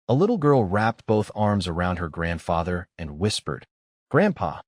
A little girl wrapped both arms around her grandfather and whispered, "Grandpa,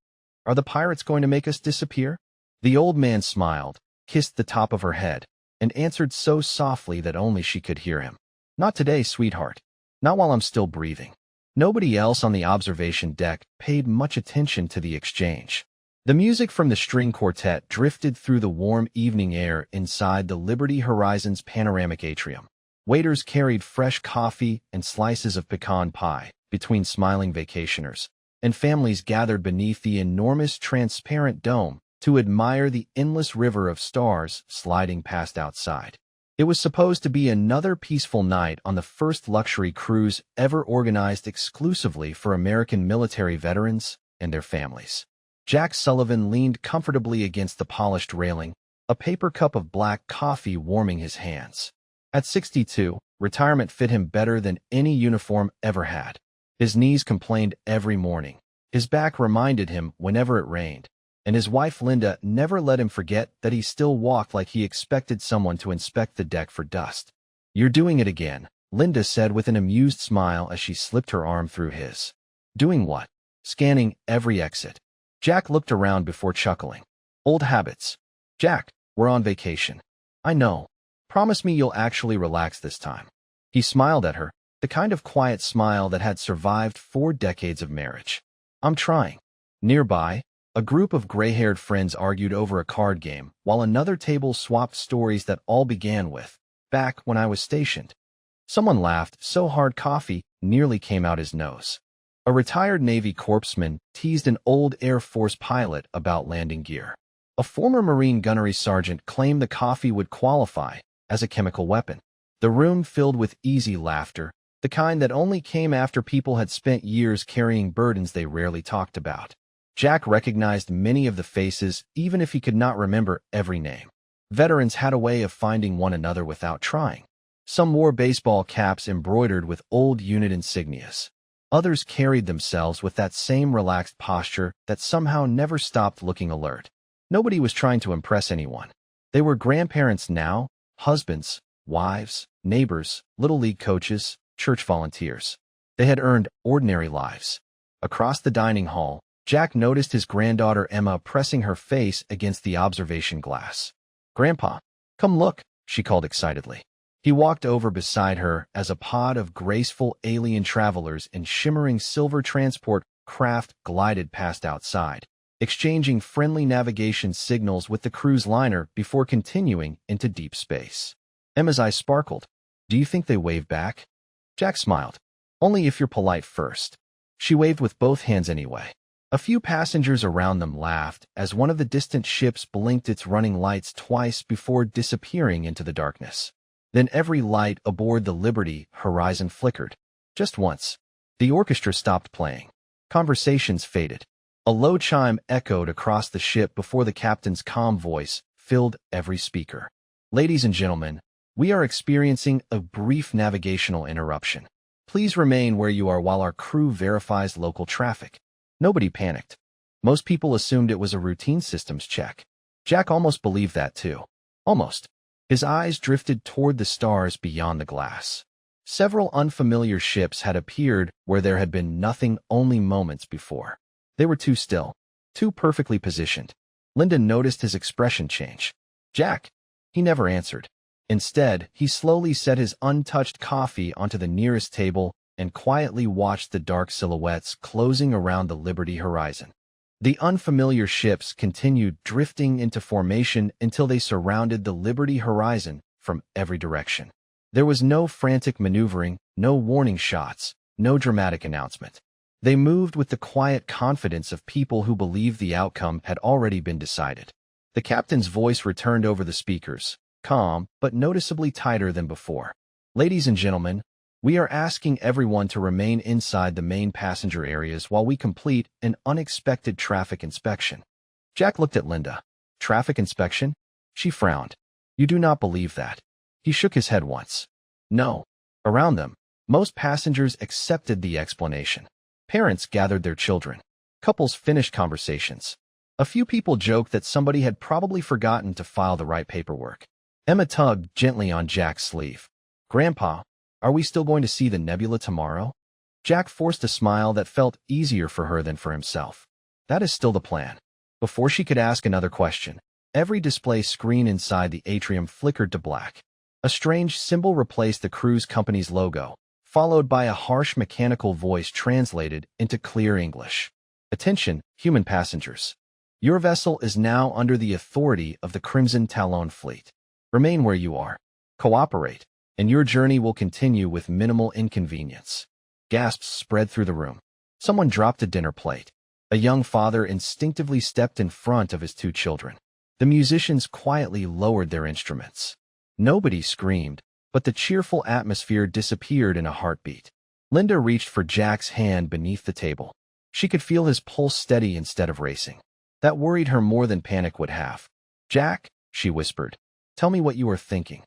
are the pirates going to make us disappear?" The old man smiled, kissed the top of her head, and answered so softly that only she could hear him. "Not today, sweetheart. Not while I'm still breathing." Nobody else on the observation deck paid much attention to the exchange. The music from the string quartet drifted through the warm evening air inside the Liberty Horizon's panoramic atrium. Waiters carried fresh coffee and slices of pecan pie between smiling vacationers, and families gathered beneath the enormous transparent dome to admire the endless river of stars sliding past outside. It was supposed to be another peaceful night on the first luxury cruise ever organized exclusively for American military veterans and their families. Jack Sullivan leaned comfortably against the polished railing, a paper cup of black coffee warming his hands. At 62, retirement fit him better than any uniform ever had. His knees complained every morning. His back reminded him whenever it rained, and his wife Linda never let him forget that he still walked like he expected someone to inspect the deck for dust. "You're doing it again," Linda said with an amused smile as she slipped her arm through his. "Doing what?" "Scanning every exit." Jack looked around before chuckling. "Old habits. Jack, we're on vacation." "I know. Promise me you'll actually relax this time." He smiled at her, the kind of quiet smile that had survived 4 decades of marriage. "I'm trying." Nearby, a group of gray-haired friends argued over a card game, while another table swapped stories that all began with, "Back when I was stationed." Someone laughed so hard coffee nearly came out his nose. A retired Navy corpsman teased an old Air Force pilot about landing gear. A former Marine gunnery sergeant claimed the coffee would qualify as a chemical weapon. The room filled with easy laughter, the kind that only came after people had spent years carrying burdens they rarely talked about. Jack recognized many of the faces, even if he could not remember every name. Veterans had a way of finding one another without trying. Some wore baseball caps embroidered with old unit insignias. Others carried themselves with that same relaxed posture that somehow never stopped looking alert. Nobody was trying to impress anyone. They were grandparents now, husbands, wives, neighbors, little league coaches, church volunteers. They had earned ordinary lives. Across the dining hall, Jack noticed his granddaughter Emma pressing her face against the observation glass. "Grandpa, come look," she called excitedly. He walked over beside her as a pod of graceful alien travelers in shimmering silver transport craft glided past outside, exchanging friendly navigation signals with the cruise liner before continuing into deep space. Emma's eyes sparkled. "Do you think they wave back?" Jack smiled. "Only if you're polite first." She waved with both hands anyway. A few passengers around them laughed as one of the distant ships blinked its running lights twice before disappearing into the darkness. Then every light aboard the Liberty Horizon flickered. Just once. The orchestra stopped playing. Conversations faded. A low chime echoed across the ship before the captain's calm voice filled every speaker. "Ladies and gentlemen, we are experiencing a brief navigational interruption. Please remain where you are while our crew verifies local traffic." Nobody panicked. Most people assumed it was a routine systems check. Jack almost believed that too. Almost. His eyes drifted toward the stars beyond the glass. Several unfamiliar ships had appeared where there had been nothing only moments before. They were too still, too perfectly positioned. Linda noticed his expression change. "Jack." He never answered. Instead, he slowly set his untouched coffee onto the nearest table and quietly watched the dark silhouettes closing around the Liberty Horizon. The unfamiliar ships continued drifting into formation until they surrounded the Liberty Horizon from every direction. There was no frantic maneuvering, no warning shots, no dramatic announcement. They moved with the quiet confidence of people who believed the outcome had already been decided. The captain's voice returned over the speakers, calm but noticeably tighter than before. "Ladies and gentlemen, we are asking everyone to remain inside the main passenger areas while we complete an unexpected traffic inspection." Jack looked at Linda. "Traffic inspection?" She frowned. "You do not believe that." He shook his head once. "No." Around them, most passengers accepted the explanation. Parents gathered their children. Couples finished conversations. A few people joked that somebody had probably forgotten to file the right paperwork. Emma tugged gently on Jack's sleeve. "Grandpa, Are we still going to see the nebula tomorrow? Jack forced a smile that felt easier for her than for himself. That is still the plan. Before she could ask another question, every display screen inside the atrium flickered to black. A strange symbol replaced the cruise company's logo, followed by a harsh mechanical voice translated into clear English. Attention, human passengers. Your vessel is now under the authority of the Crimson Talon fleet. Remain where you are. Cooperate, and your journey will continue with minimal inconvenience. Gasps spread through the room. Someone dropped a dinner plate. A young father instinctively stepped in front of his two children. The musicians quietly lowered their instruments. Nobody screamed, but the cheerful atmosphere disappeared in a heartbeat. Linda reached for Jack's hand beneath the table. She could feel his pulse steady instead of racing. That worried her more than panic would have. "Jack," she whispered, "tell me what you are thinking."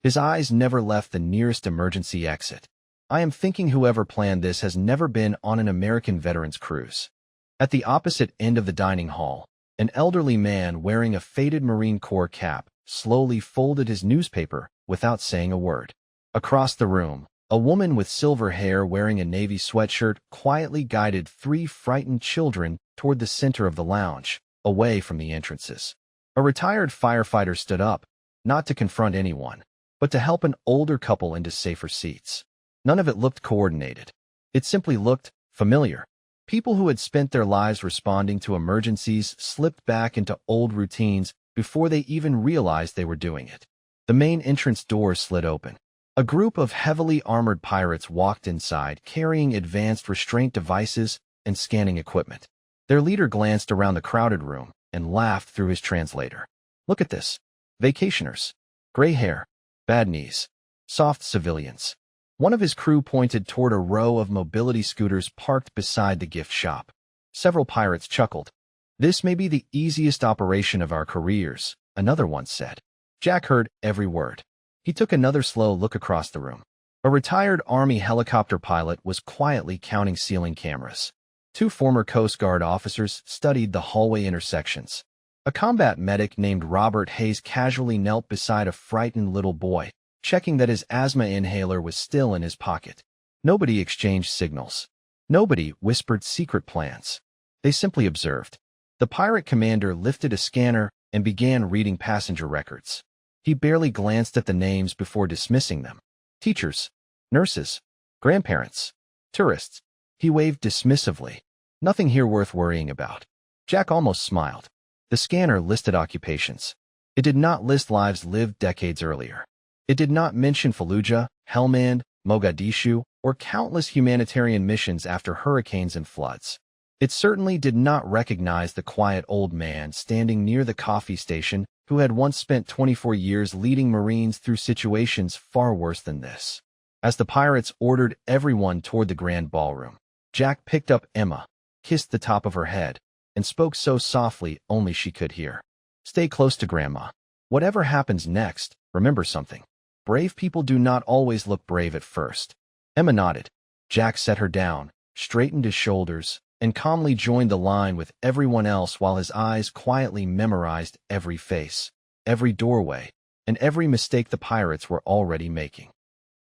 His eyes never left the nearest emergency exit. "I am thinking whoever planned this has never been on an American veterans cruise." At the opposite end of the dining hall, an elderly man wearing a faded Marine Corps cap slowly folded his newspaper without saying a word. Across the room, a woman with silver hair wearing a navy sweatshirt quietly guided three frightened children toward the center of the lounge, away from the entrances. A retired firefighter stood up, not to confront anyone, but to help an older couple into safer seats. None of it looked coordinated. It simply looked familiar. People who had spent their lives responding to emergencies slipped back into old routines before they even realized they were doing it. The main entrance doors slid open. A group of heavily armored pirates walked inside, carrying advanced restraint devices and scanning equipment. Their leader glanced around the crowded room and laughed through his translator. "Look at this. Vacationers. Gray hair. Bad knees. Soft civilians." One of his crew pointed toward a row of mobility scooters parked beside the gift shop. Several pirates chuckled. "This may be the easiest operation of our careers," another one said. Jack heard every word. He took another slow look across the room. A retired Army helicopter pilot was quietly counting ceiling cameras. Two former Coast Guard officers studied the hallway intersections. A combat medic named Robert Hayes casually knelt beside a frightened little boy, checking that his asthma inhaler was still in his pocket. Nobody exchanged signals. Nobody whispered secret plans. They simply observed. The pirate commander lifted a scanner and began reading passenger records. He barely glanced at the names before dismissing them. Teachers, nurses, grandparents, tourists. He waved dismissively. Nothing here worth worrying about. Jack almost smiled. The scanner listed occupations. It did not list lives lived decades earlier. It did not mention Fallujah, Helmand, Mogadishu, or countless humanitarian missions after hurricanes and floods. It certainly did not recognize the quiet old man standing near the coffee station who had once spent 24 years leading Marines through situations far worse than this. As the pirates ordered everyone toward the grand ballroom, Jack picked up Emma, kissed the top of her head, and spoke so softly only she could hear. "Stay close to Grandma. Whatever happens next, remember something. Brave people do not always look brave at first." Emma nodded. Jack set her down, straightened his shoulders, and calmly joined the line with everyone else while his eyes quietly memorized every face, every doorway, and every mistake the pirates were already making.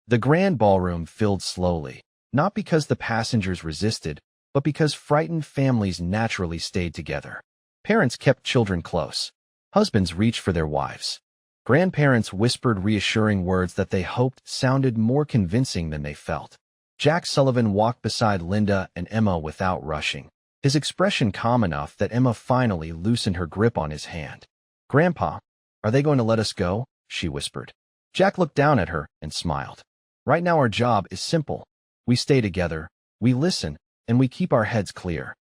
The grand ballroom filled slowly, not because the passengers resisted, but because frightened families naturally stayed together. Parents kept children close. Husbands reached for their wives. Grandparents whispered reassuring words that they hoped sounded more convincing than they felt. Jack Sullivan walked beside Linda and Emma without rushing, his expression calm enough that Emma finally loosened her grip on his hand. "Grandpa, are they going to let us go?" she whispered. Jack looked down at her and smiled. "Right now our job is simple. We stay together, we listen, and we keep our heads clear."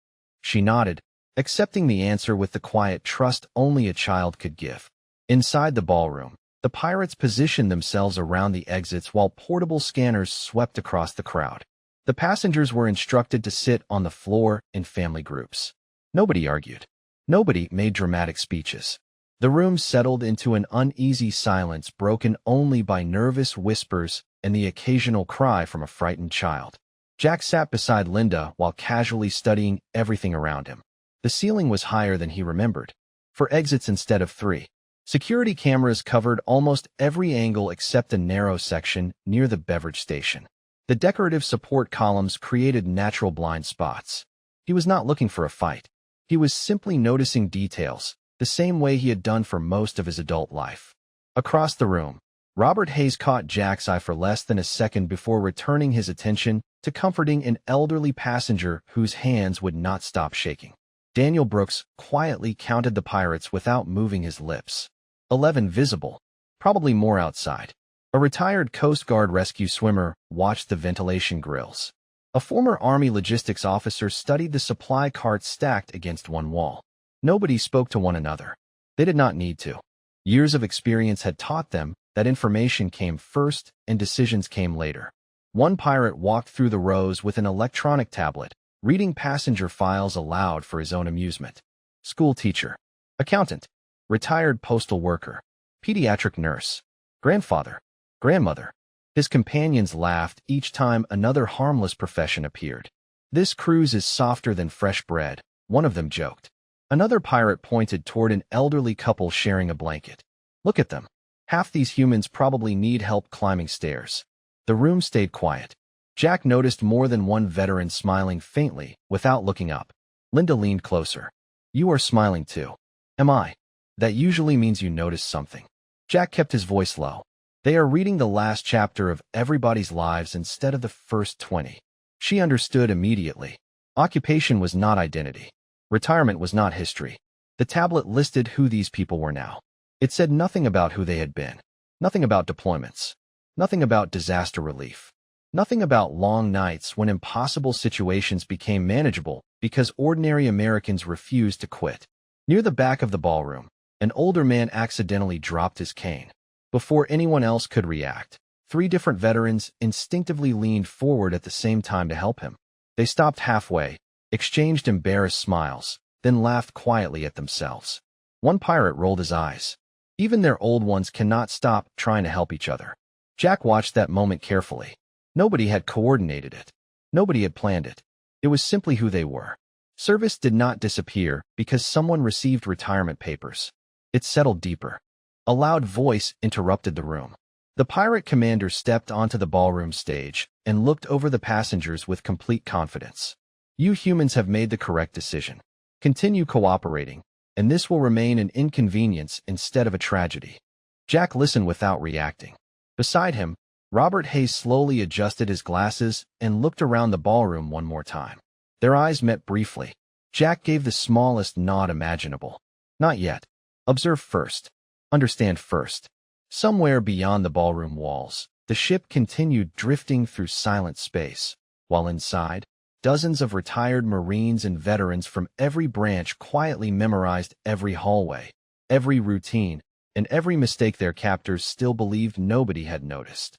She nodded, accepting the answer with the quiet trust only a child could give. Inside the ballroom, the pirates positioned themselves around the exits while portable scanners swept across the crowd. The passengers were instructed to sit on the floor in family groups. Nobody argued. Nobody made dramatic speeches. The room settled into an uneasy silence broken only by nervous whispers and the occasional cry from a frightened child. Jack sat beside Linda while casually studying everything around him. The ceiling was higher than he remembered. 4 exits instead of 3. Security cameras covered almost every angle except a narrow section near the beverage station. The decorative support columns created natural blind spots. He was not looking for a fight. He was simply noticing details, the same way he had done for most of his adult life. Across the room, Robert Hayes caught Jack's eye for less than a second before returning his attention to comforting an elderly passenger whose hands would not stop shaking. Daniel Brooks quietly counted the pirates without moving his lips. 11 visible, probably more outside. A retired Coast Guard rescue swimmer watched the ventilation grills. A former Army logistics officer studied the supply carts stacked against one wall. Nobody spoke to one another. They did not need to. Years of experience had taught them that information came first and decisions came later. One pirate walked through the rows with an electronic tablet, reading passenger files aloud for his own amusement. School teacher, accountant, retired postal worker, pediatric nurse, grandfather, grandmother. His companions laughed each time another harmless profession appeared. "This cruise is softer than fresh bread," one of them joked. Another pirate pointed toward an elderly couple sharing a blanket. "Look at them. Half these humans probably need help climbing stairs." The room stayed quiet. Jack noticed more than one veteran smiling faintly without looking up. Linda leaned closer. "You are smiling too." "Am I?" "That usually means you noticed something." Jack kept his voice low. "They are reading the last chapter of everybody's lives instead of the first 20. She understood immediately. Occupation was not identity. Retirement was not history. The tablet listed who these people were now. It said nothing about who they had been. Nothing about deployments. Nothing about disaster relief. Nothing about long nights when impossible situations became manageable because ordinary Americans refused to quit. Near the back of the ballroom, an older man accidentally dropped his cane. Before anyone else could react, 3 different veterans instinctively leaned forward at the same time to help him. They stopped halfway, exchanged embarrassed smiles, then laughed quietly at themselves. One pirate rolled his eyes. Even their old ones cannot stop trying to help each other. Jack watched that moment carefully. Nobody had coordinated it. Nobody had planned it. It was simply who they were. Service did not disappear because someone received retirement papers. It settled deeper. A loud voice interrupted the room. The pirate commander stepped onto the ballroom stage and looked over the passengers with complete confidence. "You humans have made the correct decision. Continue cooperating, and this will remain an inconvenience instead of a tragedy." Jack listened without reacting. Beside him, Robert Hayes slowly adjusted his glasses and looked around the ballroom one more time. Their eyes met briefly. Jack gave the smallest nod imaginable. "Not yet. Observe first. Understand first." Somewhere beyond the ballroom walls, the ship continued drifting through silent space, while inside, dozens of retired Marines and veterans from every branch quietly memorized every hallway, every routine, and every mistake their captors still believed nobody had noticed.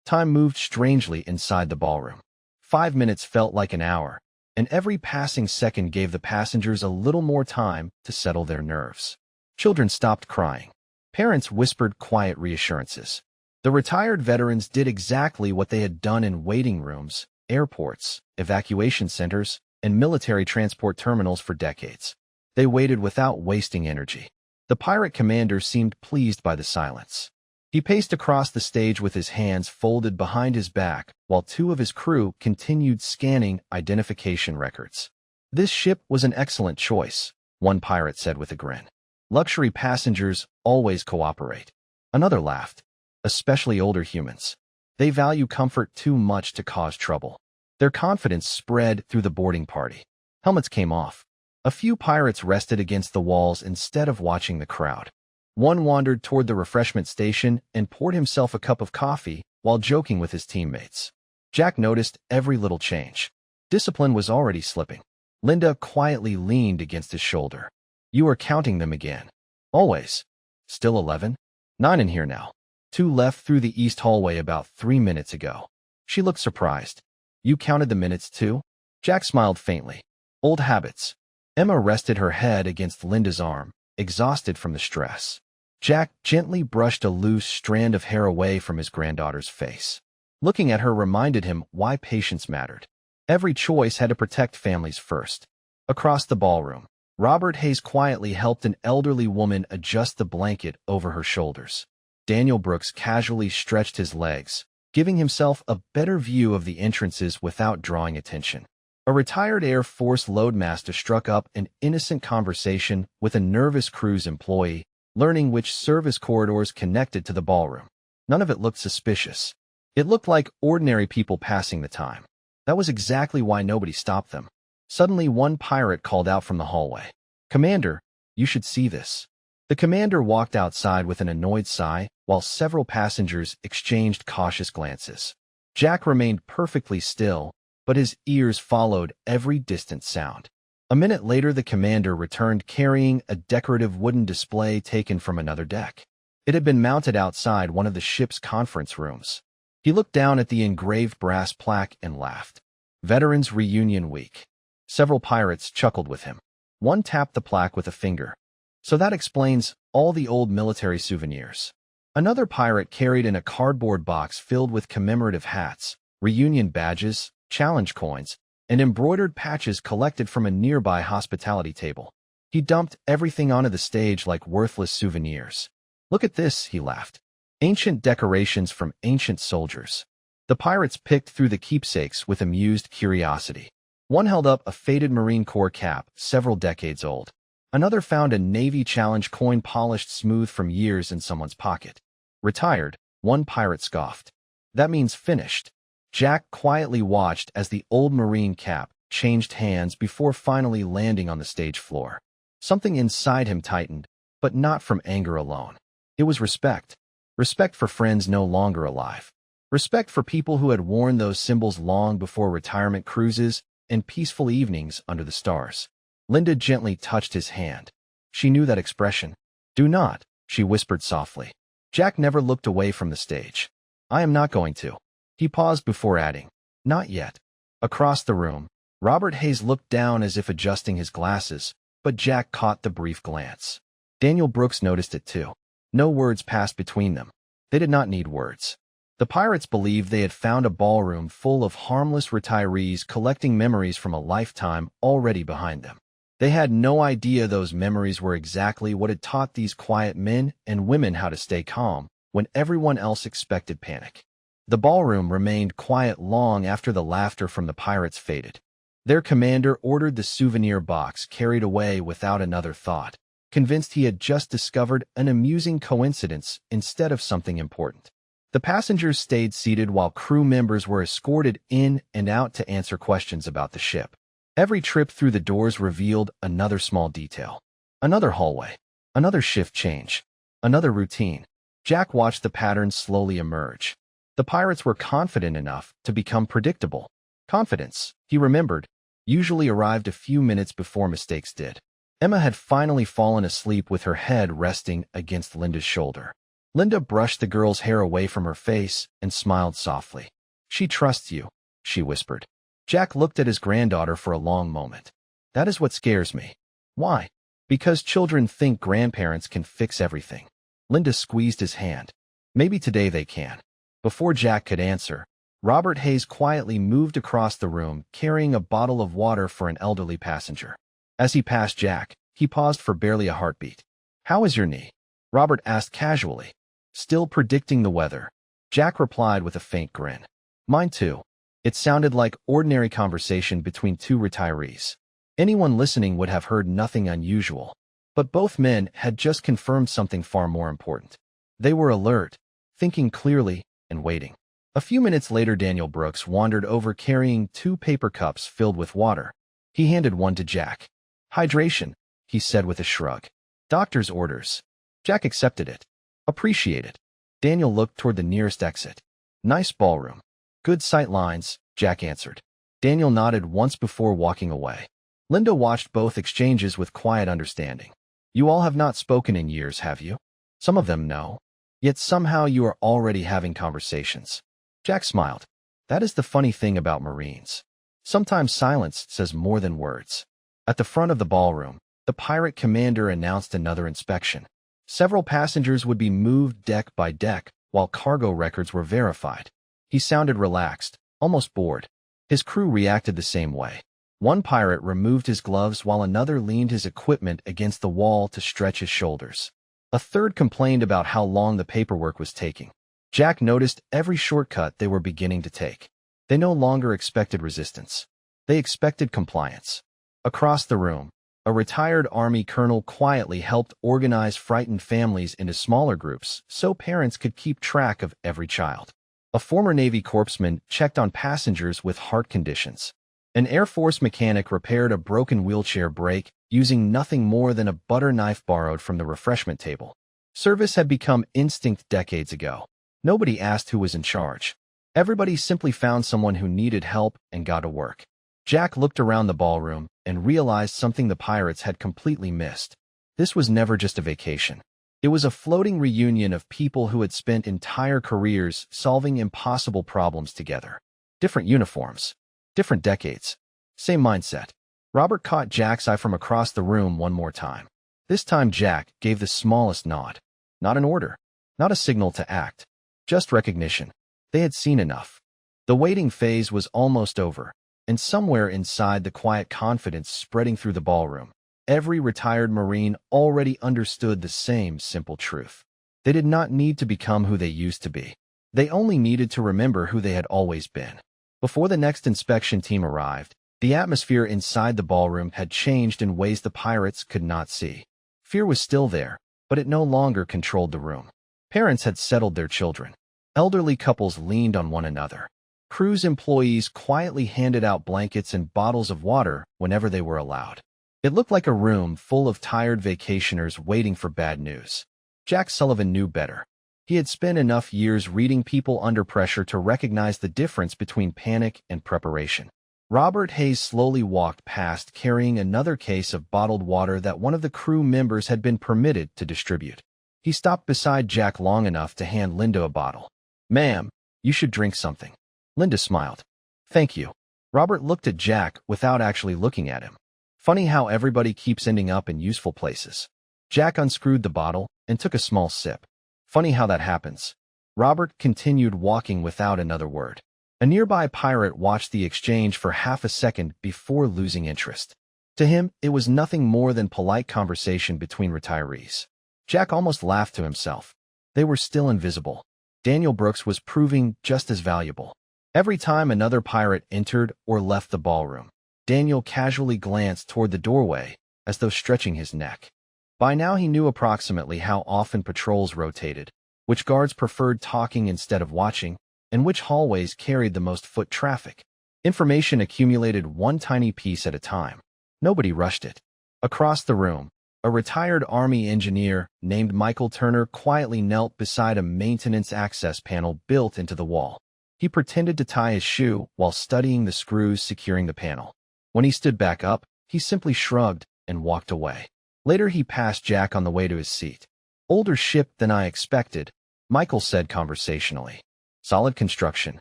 Time moved strangely inside the ballroom. 5 minutes felt like an hour, and every passing second gave the passengers a little more time to settle their nerves. Children stopped crying. Parents whispered quiet reassurances. The retired veterans did exactly what they had done in waiting rooms, airports, evacuation centers, and military transport terminals for decades. They waited without wasting energy. The pirate commander seemed pleased by the silence. He paced across the stage with his hands folded behind his back while 2 of his crew continued scanning identification records. "This ship was an excellent choice," one pirate said with a grin. "Luxury passengers always cooperate." Another laughed. "Especially older humans. They value comfort too much to cause trouble." Their confidence spread through the boarding party. Helmets came off. A few pirates rested against the walls instead of watching the crowd. One wandered toward the refreshment station and poured himself a cup of coffee while joking with his teammates. Jack noticed every little change. Discipline was already slipping. Linda quietly leaned against his shoulder. "You are counting them again." "Always." "Still 11? 9 in here now. 2 left through the east hallway about 3 minutes ago." She looked surprised. "You counted the minutes too?" Jack smiled faintly. "Old habits." Emma rested her head against Linda's arm, exhausted from the stress. Jack gently brushed a loose strand of hair away from his granddaughter's face. Looking at her reminded him why patience mattered. Every choice had to protect families first. Across the ballroom, Robert Hayes quietly helped an elderly woman adjust the blanket over her shoulders. Daniel Brooks casually stretched his legs, giving himself a better view of the entrances without drawing attention. A retired Air Force loadmaster struck up an innocent conversation with a nervous cruise employee, learning which service corridors connected to the ballroom. None of it looked suspicious. It looked like ordinary people passing the time. That was exactly why nobody stopped them. Suddenly, one pirate called out from the hallway, "Commander, you should see this." The commander walked outside with an annoyed sigh, while several passengers exchanged cautious glances. Jack remained perfectly still, but his ears followed every distant sound. A minute later, the commander returned carrying a decorative wooden display taken from another deck. It had been mounted outside one of the ship's conference rooms. He looked down at the engraved brass plaque and laughed. Veterans Reunion Week. Several pirates chuckled with him. One tapped the plaque with a finger. "So that explains all the old military souvenirs." Another pirate carried in a cardboard box filled with commemorative hats, reunion badges, challenge coins, and embroidered patches collected from a nearby hospitality table. He dumped everything onto the stage like worthless souvenirs. "Look at this," he laughed. "Ancient decorations from ancient soldiers." The pirates picked through the keepsakes with amused curiosity. One held up a faded Marine Corps cap, several decades old. Another found a Navy challenge coin polished smooth from years in someone's pocket. "Retired," one pirate scoffed. "That means finished." Jack quietly watched as the old Marine cap changed hands before finally landing on the stage floor. Something inside him tightened, but not from anger alone. It was respect. Respect for friends no longer alive. Respect for people who had worn those symbols long before retirement cruises and peaceful evenings under the stars. Linda gently touched his hand. She knew that expression. "Do not," she whispered softly. Jack never looked away from the stage. "I am not going to." He paused before adding, "Not yet." Across the room, Robert Hayes looked down as if adjusting his glasses, but Jack caught the brief glance. Daniel Brooks noticed it too. No words passed between them. They did not need words. The pirates believed they had found a ballroom full of harmless retirees collecting memories from a lifetime already behind them. They had no idea those memories were exactly what had taught these quiet men and women how to stay calm when everyone else expected panic. The ballroom remained quiet long after the laughter from the pirates faded. Their commander ordered the souvenir box carried away without another thought, convinced he had just discovered an amusing coincidence instead of something important. The passengers stayed seated while crew members were escorted in and out to answer questions about the ship. Every trip through the doors revealed another small detail. Another hallway. Another shift change. Another routine. Jack watched the pattern slowly emerge. The pirates were confident enough to become predictable. Confidence, he remembered, usually arrived a few minutes before mistakes did. Emma had finally fallen asleep with her head resting against Linda's shoulder. Linda brushed the girl's hair away from her face and smiled softly. "She trusts you," she whispered. Jack looked at his granddaughter for a long moment. "That is what scares me." "Why?" "Because children think grandparents can fix everything." Linda squeezed his hand. "Maybe today they can." Before Jack could answer, Robert Hayes quietly moved across the room, carrying a bottle of water for an elderly passenger. As he passed Jack, he paused for barely a heartbeat. "How is your knee?" Robert asked casually. "Still predicting the weather." Jack replied with a faint grin. "Mine too." It sounded like ordinary conversation between two retirees. Anyone listening would have heard nothing unusual. But both men had just confirmed something far more important. They were alert, thinking clearly, and waiting. A few minutes later, Daniel Brooks wandered over carrying 2 paper cups filled with water. He handed one to Jack. "Hydration," he said with a shrug. "Doctor's orders." Jack accepted it. "Appreciate it." Daniel looked toward the nearest exit. "Nice ballroom." "Good sight lines," Jack answered. Daniel nodded once before walking away. Linda watched both exchanges with quiet understanding. "You all have not spoken in years, have you?" "Some of them no. Yet somehow you are already having conversations." Jack smiled. "That is the funny thing about Marines. Sometimes silence says more than words." At the front of the ballroom, the pirate commander announced another inspection. Several passengers would be moved deck by deck while cargo records were verified. He sounded relaxed, almost bored. His crew reacted the same way. One pirate removed his gloves while another leaned his equipment against the wall to stretch his shoulders. A third complained about how long the paperwork was taking. Jack noticed every shortcut they were beginning to take. They no longer expected resistance. They expected compliance. Across the room, a retired Army colonel quietly helped organize frightened families into smaller groups so parents could keep track of every child. A former Navy corpsman checked on passengers with heart conditions. An Air Force mechanic repaired a broken wheelchair brake using nothing more than a butter knife borrowed from the refreshment table. Service had become instinct decades ago. Nobody asked who was in charge. Everybody simply found someone who needed help and got to work. Jack looked around the ballroom and realized something the pirates had completely missed. This was never just a vacation. It was a floating reunion of people who had spent entire careers solving impossible problems together. Different uniforms. Different decades. Same mindset. Robert caught Jack's eye from across the room one more time. This time Jack gave the smallest nod. Not an order. Not a signal to act. Just recognition. They had seen enough. The waiting phase was almost over, and somewhere inside the quiet confidence spreading through the ballroom, every retired Marine already understood the same simple truth. They did not need to become who they used to be. They only needed to remember who they had always been. Before the next inspection team arrived, the atmosphere inside the ballroom had changed in ways the pirates could not see. Fear was still there, but it no longer controlled the room. Parents had settled their children. Elderly couples leaned on one another. Cruise employees quietly handed out blankets and bottles of water whenever they were allowed. It looked like a room full of tired vacationers waiting for bad news. Jack Sullivan knew better. He had spent enough years reading people under pressure to recognize the difference between panic and preparation. Robert Hayes slowly walked past carrying another case of bottled water that one of the crew members had been permitted to distribute. He stopped beside Jack long enough to hand Linda a bottle. "Ma'am, you should drink something." Linda smiled. "Thank you." Robert looked at Jack without actually looking at him. Funny how everybody keeps ending up in useful places. Jack unscrewed the bottle and took a small sip. Funny how that happens. Robert continued walking without another word. A nearby pirate watched the exchange for half a second before losing interest. To him, it was nothing more than polite conversation between retirees. Jack almost laughed to himself. They were still invisible. Daniel Brooks was proving just as valuable. Every time another pirate entered or left the ballroom, Daniel casually glanced toward the doorway, as though stretching his neck. By now he knew approximately how often patrols rotated, which guards preferred talking instead of watching, and which hallways carried the most foot traffic. Information accumulated one tiny piece at a time. Nobody rushed it. Across the room, a retired Army engineer named Michael Turner quietly knelt beside a maintenance access panel built into the wall. He pretended to tie his shoe while studying the screws securing the panel. When he stood back up, he simply shrugged and walked away. Later he passed Jack on the way to his seat. "Older ship than I expected," Michael said conversationally. "Solid construction."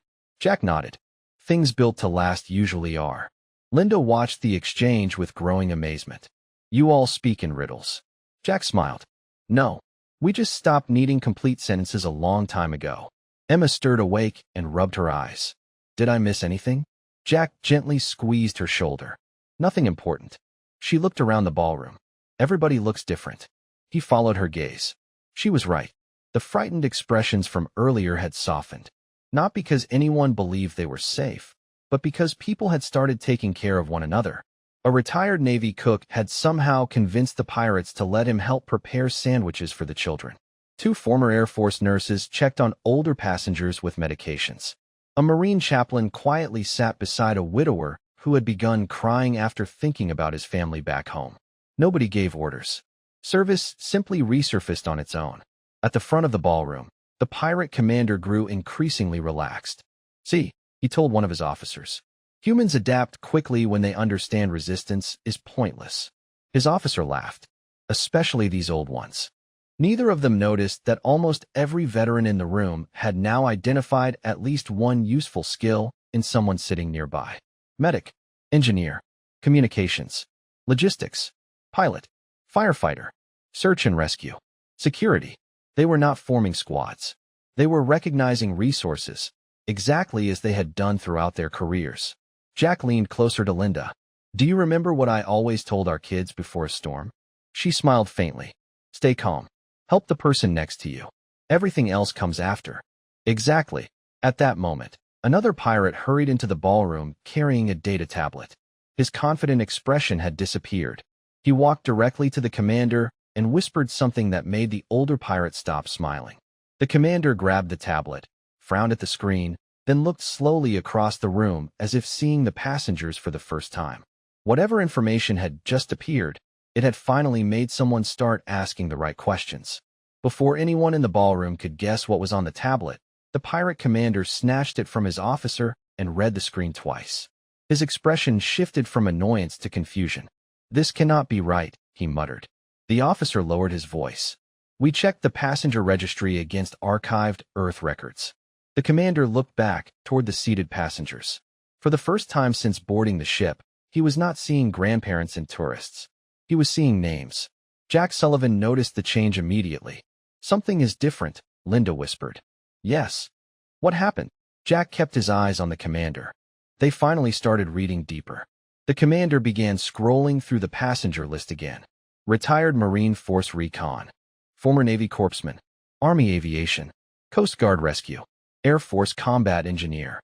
Jack nodded. "Things built to last usually are." Linda watched the exchange with growing amazement. "You all speak in riddles." Jack smiled. "No, we just stopped needing complete sentences a long time ago." Emma stirred awake and rubbed her eyes. "Did I miss anything?" Jack gently squeezed her shoulder. "Nothing important." She looked around the ballroom. "Everybody looks different." He followed her gaze. She was right. The frightened expressions from earlier had softened. Not because anyone believed they were safe, but because people had started taking care of one another. A retired Navy cook had somehow convinced the pirates to let him help prepare sandwiches for the children. Two former Air Force nurses checked on older passengers with medications. A Marine chaplain quietly sat beside a widower who had begun crying after thinking about his family back home. Nobody gave orders. Service simply resurfaced on its own. At the front of the ballroom, the pirate commander grew increasingly relaxed. "See," he told one of his officers. "Humans adapt quickly when they understand resistance is pointless." His officer laughed. "Especially these old ones." Neither of them noticed that almost every veteran in the room had now identified at least one useful skill in someone sitting nearby. Medic, engineer, communications, logistics, pilot, firefighter, search and rescue, security. They were not forming squads. They were recognizing resources, exactly as they had done throughout their careers. Jack leaned closer to Linda. Do you remember what I always told our kids before a storm? She smiled faintly. Stay calm. Help the person next to you. Everything else comes after. Exactly. At that moment, another pirate hurried into the ballroom carrying a data tablet. His confident expression had disappeared. He walked directly to the commander and whispered something that made the older pirate stop smiling. The commander grabbed the tablet, frowned at the screen, then looked slowly across the room as if seeing the passengers for the first time. Whatever information had just appeared, it had finally made someone start asking the right questions. Before anyone in the ballroom could guess what was on the tablet, the pirate commander snatched it from his officer and read the screen twice. His expression shifted from annoyance to confusion. This cannot be right, he muttered. The officer lowered his voice. We checked the passenger registry against archived Earth records. The commander looked back toward the seated passengers. For the first time since boarding the ship, he was not seeing grandparents and tourists. He was seeing names. Jack Sullivan noticed the change immediately. Something is different, Linda whispered. Yes. What happened? Jack kept his eyes on the commander. They finally started reading deeper. The commander began scrolling through the passenger list again. Retired Marine Force Recon. Former Navy Corpsman. Army Aviation. Coast Guard Rescue. Air Force Combat Engineer.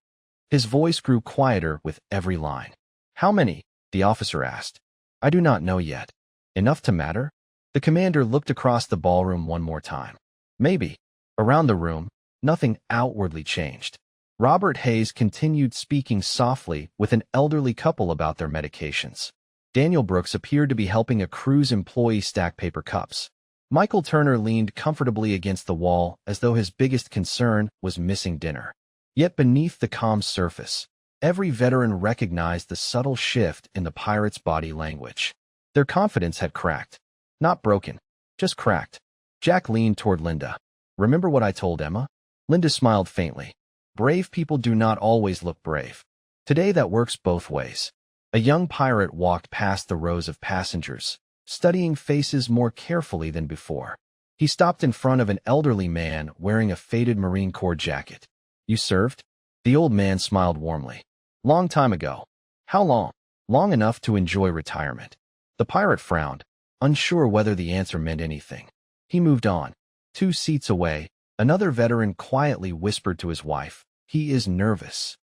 His voice grew quieter with every line. How many? The officer asked. I do not know yet. Enough to matter? The commander looked across the ballroom one more time. Maybe. Around the room, nothing outwardly changed. Robert Hayes continued speaking softly with an elderly couple about their medications. Daniel Brooks appeared to be helping a cruise employee stack paper cups. Michael Turner leaned comfortably against the wall as though his biggest concern was missing dinner. Yet beneath the calm surface, every veteran recognized the subtle shift in the pirates' body language. Their confidence had cracked. Not broken, just cracked. Jack leaned toward Linda. Remember what I told Emma? Linda smiled faintly. Brave people do not always look brave. Today that works both ways. A young pirate walked past the rows of passengers, studying faces more carefully than before. He stopped in front of an elderly man wearing a faded Marine Corps jacket. You served? The old man smiled warmly. Long time ago. How long? Long enough to enjoy retirement. The pirate frowned, unsure whether the answer meant anything. He moved on. 2 seats away, another veteran quietly whispered to his wife, he is nervous.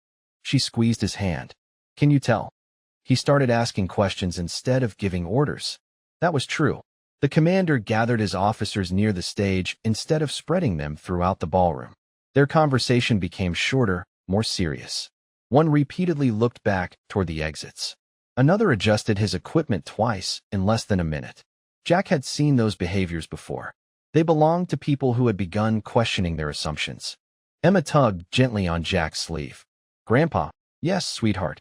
She squeezed his hand. Can you tell? He started asking questions instead of giving orders. That was true. The commander gathered his officers near the stage instead of spreading them throughout the ballroom. Their conversation became shorter, more serious. One repeatedly looked back toward the exits. Another adjusted his equipment twice in less than a minute. Jack had seen those behaviors before. They belonged to people who had begun questioning their assumptions. Emma tugged gently on Jack's sleeve. Grandpa, yes, sweetheart.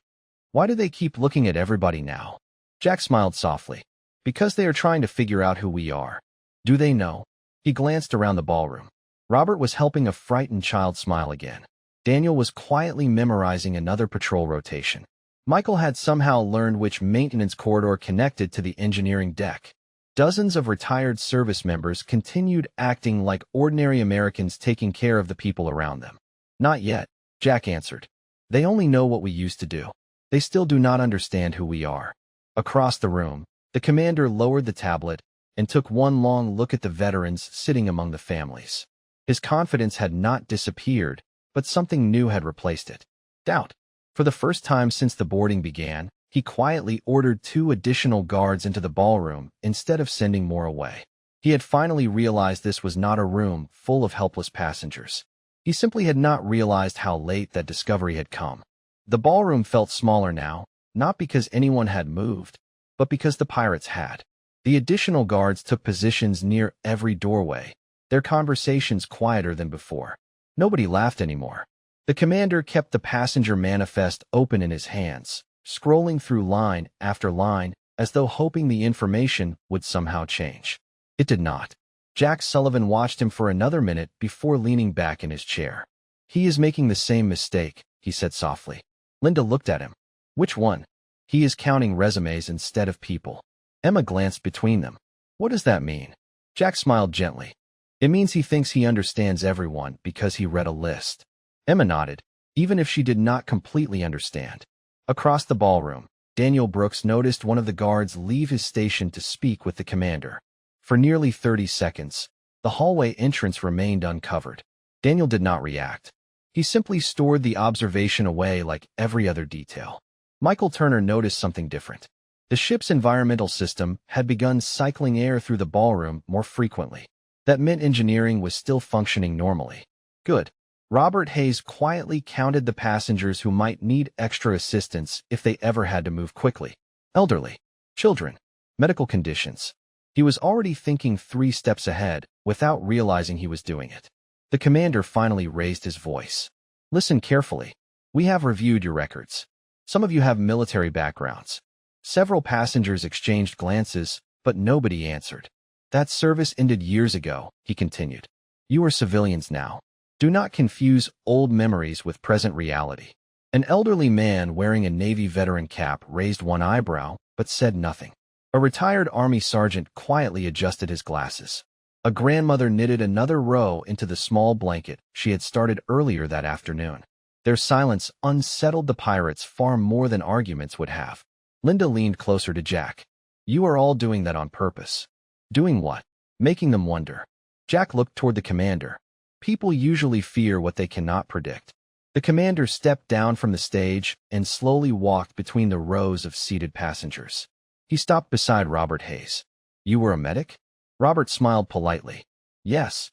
Why do they keep looking at everybody now? Jack smiled softly. Because they are trying to figure out who we are. Do they know? He glanced around the ballroom. Robert was helping a frightened child smile again. Daniel was quietly memorizing another patrol rotation. Michael had somehow learned which maintenance corridor connected to the engineering deck. Dozens of retired service members continued acting like ordinary Americans taking care of the people around them. Not yet, Jack answered. They only know what we used to do. They still do not understand who we are. Across the room, the commander lowered the tablet and took one long look at the veterans sitting among the families. His confidence had not disappeared, but something new had replaced it. Doubt. For the first time since the boarding began, he quietly ordered 2 additional guards into the ballroom instead of sending more away. He had finally realized this was not a room full of helpless passengers. He simply had not realized how late that discovery had come. The ballroom felt smaller now, not because anyone had moved, but because the pirates had. The additional guards took positions near every doorway, their conversations quieter than before. Nobody laughed anymore. The commander kept the passenger manifest open in his hands, scrolling through line after line as though hoping the information would somehow change. It did not. Jack Sullivan watched him for another minute before leaning back in his chair. He is making the same mistake, he said softly. Linda looked at him. Which one? He is counting resumes instead of people. Emma glanced between them. What does that mean? Jack smiled gently. It means he thinks he understands everyone because he read a list. Emma nodded, even if she did not completely understand. Across the ballroom, Daniel Brooks noticed one of the guards leave his station to speak with the commander. For nearly 30 seconds, the hallway entrance remained uncovered. Daniel did not react. He simply stored the observation away like every other detail. Michael Turner noticed something different. The ship's environmental system had begun cycling air through the ballroom more frequently. That meant engineering was still functioning normally. Good. Robert Hayes quietly counted the passengers who might need extra assistance if they ever had to move quickly. Elderly, children, medical conditions. He was already thinking 3 steps ahead without realizing he was doing it. The commander finally raised his voice. Listen carefully. We have reviewed your records. Some of you have military backgrounds. Several passengers exchanged glances, but nobody answered. That service ended years ago, he continued. You are civilians now. Do not confuse old memories with present reality. An elderly man wearing a Navy veteran cap raised one eyebrow, but said nothing. A retired Army sergeant quietly adjusted his glasses. A grandmother knitted another row into the small blanket she had started earlier that afternoon. Their silence unsettled the pirates far more than arguments would have. Linda leaned closer to Jack. You are all doing that on purpose. Doing what? Making them wonder. Jack looked toward the commander. People usually fear what they cannot predict. The commander stepped down from the stage and slowly walked between the rows of seated passengers. He stopped beside Robert Hayes. You were a medic? Robert smiled politely. Yes.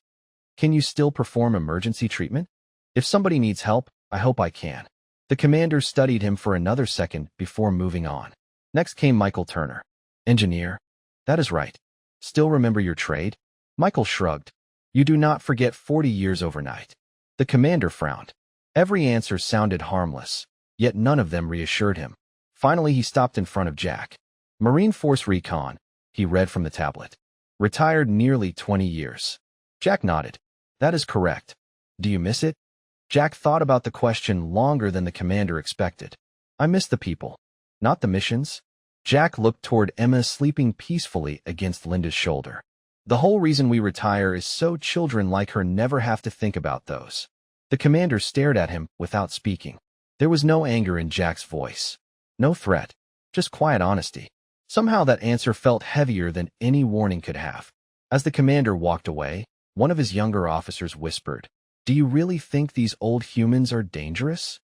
Can you still perform emergency treatment? If somebody needs help, I hope I can. The commander studied him for another second before moving on. Next came Michael Turner. Engineer? That is right. Still remember your trade? Michael shrugged. You do not forget 40 years overnight. The commander frowned. Every answer sounded harmless, yet none of them reassured him. Finally, he stopped in front of Jack. Marine Force Recon, he read from the tablet. Retired nearly 20 years. Jack nodded. That is correct. Do you miss it? Jack thought about the question longer than the commander expected. I miss the people, not the missions. Jack looked toward Emma sleeping peacefully against Linda's shoulder. The whole reason we retire is so children like her never have to think about those. The commander stared at him without speaking. There was no anger in Jack's voice. No threat. Just quiet honesty. Somehow that answer felt heavier than any warning could have. As the commander walked away, one of his younger officers whispered, Do you really think these old humans are dangerous?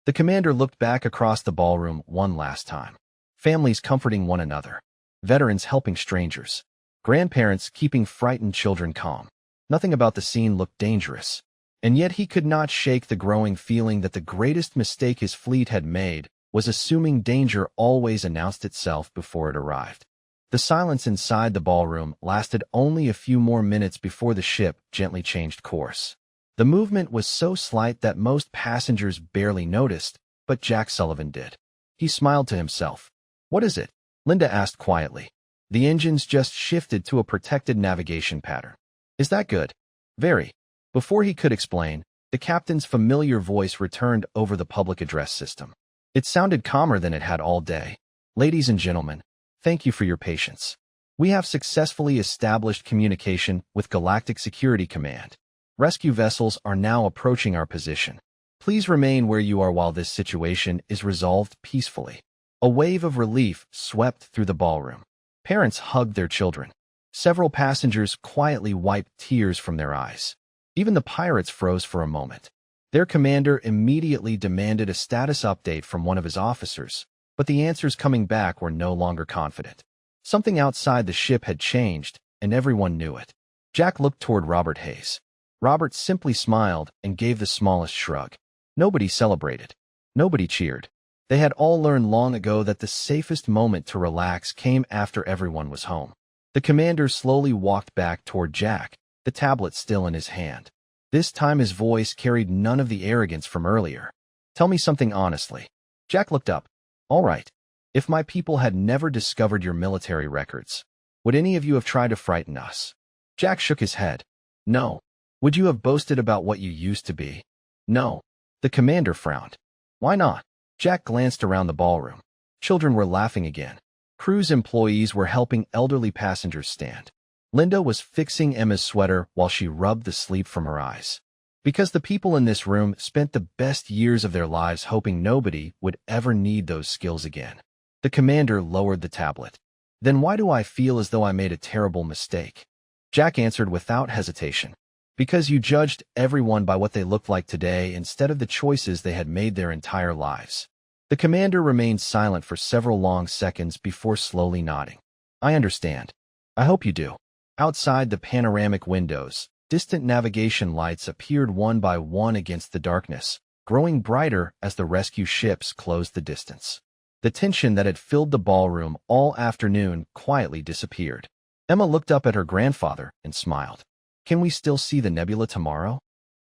The commander looked back across the ballroom one last time. Families comforting one another. Veterans helping strangers. Grandparents keeping frightened children calm. Nothing about the scene looked dangerous. And yet he could not shake the growing feeling that the greatest mistake his fleet had made was assuming danger always announced itself before it arrived. The silence inside the ballroom lasted only a few more minutes before the ship gently changed course. The movement was so slight that most passengers barely noticed, but Jack Sullivan did. He smiled to himself. What is it? Linda asked quietly. The engines just shifted to a protected navigation pattern. Is that good? Very. Before he could explain, the captain's familiar voice returned over the public address system. It sounded calmer than it had all day. Ladies and gentlemen, thank you for your patience. We have successfully established communication with Galactic Security Command. Rescue vessels are now approaching our position. Please remain where you are while this situation is resolved peacefully. A wave of relief swept through the ballroom. Parents hugged their children. Several passengers quietly wiped tears from their eyes. Even the pirates froze for a moment. Their commander immediately demanded a status update from one of his officers, but the answers coming back were no longer confident. Something outside the ship had changed, and everyone knew it. Jack looked toward Robert Hayes. Robert simply smiled and gave the smallest shrug. Nobody celebrated. Nobody cheered. They had all learned long ago that the safest moment to relax came after everyone was home. The commander slowly walked back toward Jack, the tablet still in his hand. This time his voice carried none of the arrogance from earlier. Tell me something honestly. Jack looked up. All right. If my people had never discovered your military records, would any of you have tried to frighten us? Jack shook his head. No. Would you have boasted about what you used to be? No. The commander frowned. Why not? Jack glanced around the ballroom. Children were laughing again. Cruise employees were helping elderly passengers stand. Linda was fixing Emma's sweater while she rubbed the sleep from her eyes. Because the people in this room spent the best years of their lives hoping nobody would ever need those skills again. The commander lowered the tablet. Then why do I feel as though I made a terrible mistake? Jack answered without hesitation. Because you judged everyone by what they looked like today instead of the choices they had made their entire lives. The commander remained silent for several long seconds before slowly nodding. I understand. I hope you do. Outside the panoramic windows, distant navigation lights appeared one by one against the darkness, growing brighter as the rescue ships closed the distance. The tension that had filled the ballroom all afternoon quietly disappeared. Emma looked up at her grandfather and smiled. Can we still see the nebula tomorrow?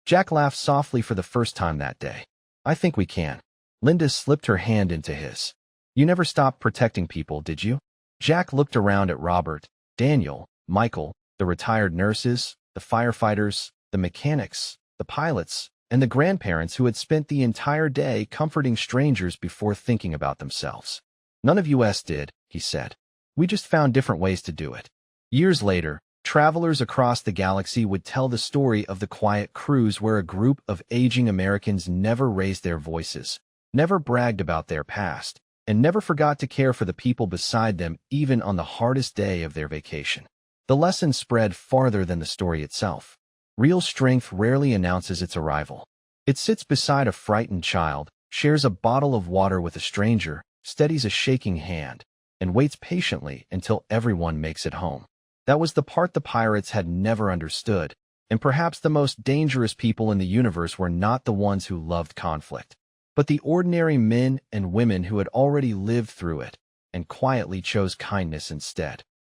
Jack laughed softly for the first time that day. I think we can. Linda slipped her hand into his. You never stopped protecting people, did you? Jack looked around at Robert, Daniel, Michael, the retired nurses, the firefighters, the mechanics, the pilots, and the grandparents who had spent the entire day comforting strangers before thinking about themselves. None of us did, he said. We just found different ways to do it. Years later, travelers across the galaxy would tell the story of the quiet cruise where a group of aging Americans never raised their voices, never bragged about their past, and never forgot to care for the people beside them even on the hardest day of their vacation. The lesson spread farther than the story itself. Real strength rarely announces its arrival. It sits beside a frightened child, shares a bottle of water with a stranger, steadies a shaking hand, and waits patiently until everyone makes it home. That was the part the pirates had never understood, and perhaps the most dangerous people in the universe were not the ones who loved conflict, but the ordinary men and women who had already lived through it and quietly chose kindness instead.